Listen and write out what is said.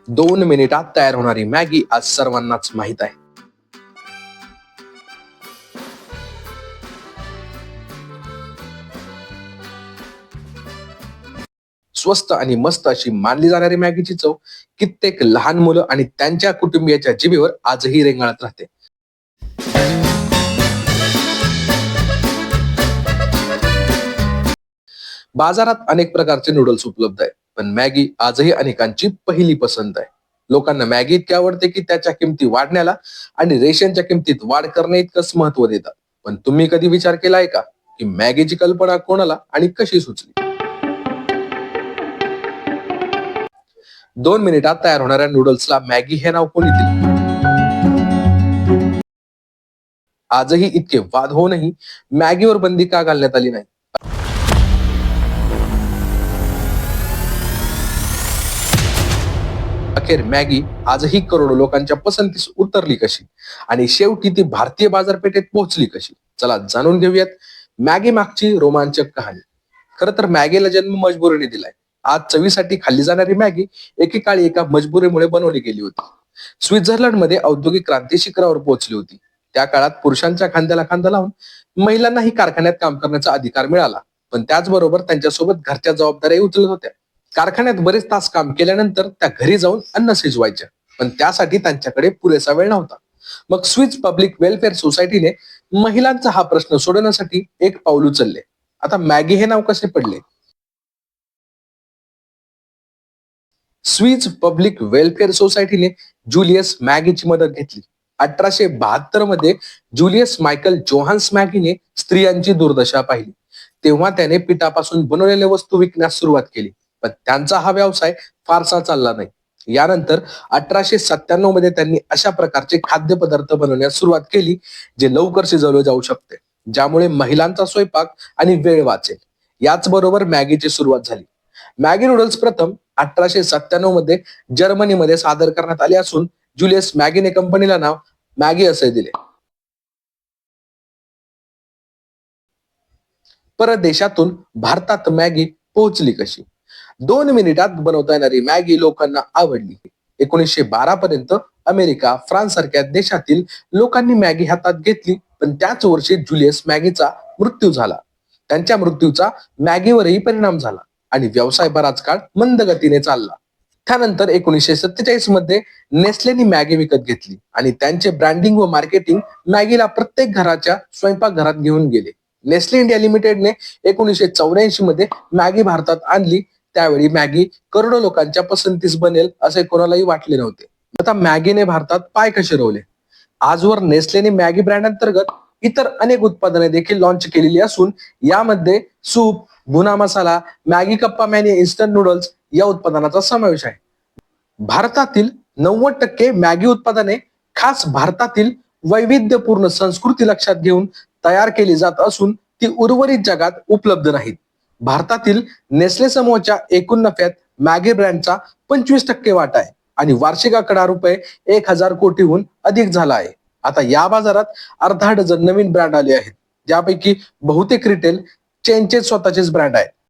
2 मिनिटात तयार होणारी मॅगी आज सर्वांनाच माहित आहे. स्वस्त आणि मस्त अशी मानली जाणारी मॅगीची चव कित्येक लहान मुलं आणि त्यांच्या कुटुंबियाच्या जिभेवर आजही रेंगाळत राहते. बाजारात अनेक प्रकारचे नूडल्स उपलब्ध आहेत, पण मॅगी आजही अनेकांची पहिली पसंत आहे. लोकांना मॅगी इतकी आवडते की त्याच्या किमती वाढण्याला आणि रेशनच्या किमतीत वाढ करणे इतकंच महत्व देतात. पण तुम्ही कधी विचार केलाय का की मॅगीची कल्पना कोणाला आणि कशी सुचली? 2 मिनिटात तयार होणाऱ्या नूडल्सला मॅगी हे नाव कोणी दिले? आजही इतके वाद होऊनही मॅगीवर बंदी का घालण्यात आली नाही? अखेर मॅगी आजही करोडो लोकांच्या पसंतीस उतरली कशी आणि शेवटी ती भारतीय बाजारपेठेत पोहोचली कशी? चला जाणून घेऊयात मॅगी मागची रोमांचक कहाणी. खरं तर मॅगीला जन्म मजबुरीने दिलाय. आज चवीसाठी खाल्ली जाणारी मॅगी एकेकाळी एका मजबुरीमुळे बनवली गेली होती. स्वित्झर्लंडमध्ये औद्योगिक क्रांती शिखरावर पोहोचली होती. त्या काळात पुरुषांच्या खांद्याला खांदा लावून महिलांनाही कारखान्यात काम करण्याचा अधिकार मिळाला, पण त्याचबरोबर त्यांच्यासोबत घरच्या जबाबदाऱ्या उचलत होत्या. कारखान्यात बरेच तास काम केल्यानंतर त्या घरी जाऊन अन्न शिजवायच्या, पण त्यासाठी त्यांच्याकडे पुरेसा वेळ नव्हता. मग स्विस पब्लिक वेलफेअर सोसायटीने महिलांचा हा प्रश्न सोडवण्यासाठी एक पाऊल उचलले. आता मॅगी हे नाव कसे पडले? स्विस पब्लिक वेलफेअर सोसायटीने जुलियस मॅगीची मदत घेतली. 1872 मध्ये जुलियस मायकल जोहान्स मॅगीने स्त्रियांची दुर्दशा पाहिली. तेव्हा त्याने पिठापासून बनवलेल्या वस्तू विकण्यास सुरुवात केली, पण त्यांचा हा व्यवसाय फारसा चालला नाही. यानंतर 1897 मध्ये त्यांनी अशा प्रकारचे खाद्यपदार्थ बनवण्यास सुरुवात केली जे लवकर शिजवले जाऊ शकते, ज्यामुळे महिलांचा स्वयंपाक आणि वेळ वाचेल. याचबरोबर मॅगीची सुरुवात झाली. मॅगी नूडल्स प्रथम 1897 मध्ये जर्मनीमध्ये सादर करण्यात आले असून जुलियस मॅगीने कंपनीला नाव मॅगी असे दिले. परदेशातून भारतात मॅगी पोहोचली कशी? 2 मिनिटात बनवता येणारी मॅगी लोकांना आवडली. 1912 पर्यंत अमेरिका, फ्रान्स सारख्या देशातील लोकांनी मॅगी हातात घेतली, पण त्याच वर्षी जुलियस मॅगीचा मृत्यू झाला. त्यांच्या मृत्यूचा मॅगीवरही परिणाम झाला आणि व्यवसाय बराच काळ मंद गतीने चालला. त्यानंतर 1947 मध्ये नेस्लेनी मॅगी विकत घेतली आणि त्यांचे ब्रँडिंग व मार्केटिंग मॅगीला प्रत्येक घराच्या स्वयंपाकघरात घेऊन गेले. नेस्ले इंडिया लिमिटेडने 1984 मध्ये मॅगी भारतात आणली. त्यावेळी मॅगी करोडो लोकांच्या पसंतीस बनेल असे कोणालाही वाटले नव्हते. आता मॅगीने भारतात पाय कसे रोवले? आजवर नेस्लेने मॅगी ब्रँड अंतर्गत इतर अनेक उत्पादने देखील लॉन्च केलेली असून यामध्ये सूप, भुना मसाला, मॅगी कप्पा मॅनी इन्स्टंट नूडल्स या उत्पादनाचा समावेश आहे. भारतातील 90% मॅगी उत्पादने खास भारतातील वैविध्यपूर्ण संस्कृती लक्षात घेऊन तयार केली जात असून ती उर्वरित जगात उपलब्ध नाहीत. भारतातील नेस्ले समूहाच्या एकूण नफ्यात मॅगी ब्रँडचा 25% वाटा आहे आणि वार्षिक आकडा ₹1000 कोटीहून अधिक झाला आहे. आता या बाजारात अर्धा डझन नवीन ब्रँड आले आहेत, ज्यापैकी बहुतेक रिटेल चेनचे स्वतःचेच ब्रँड आहेत.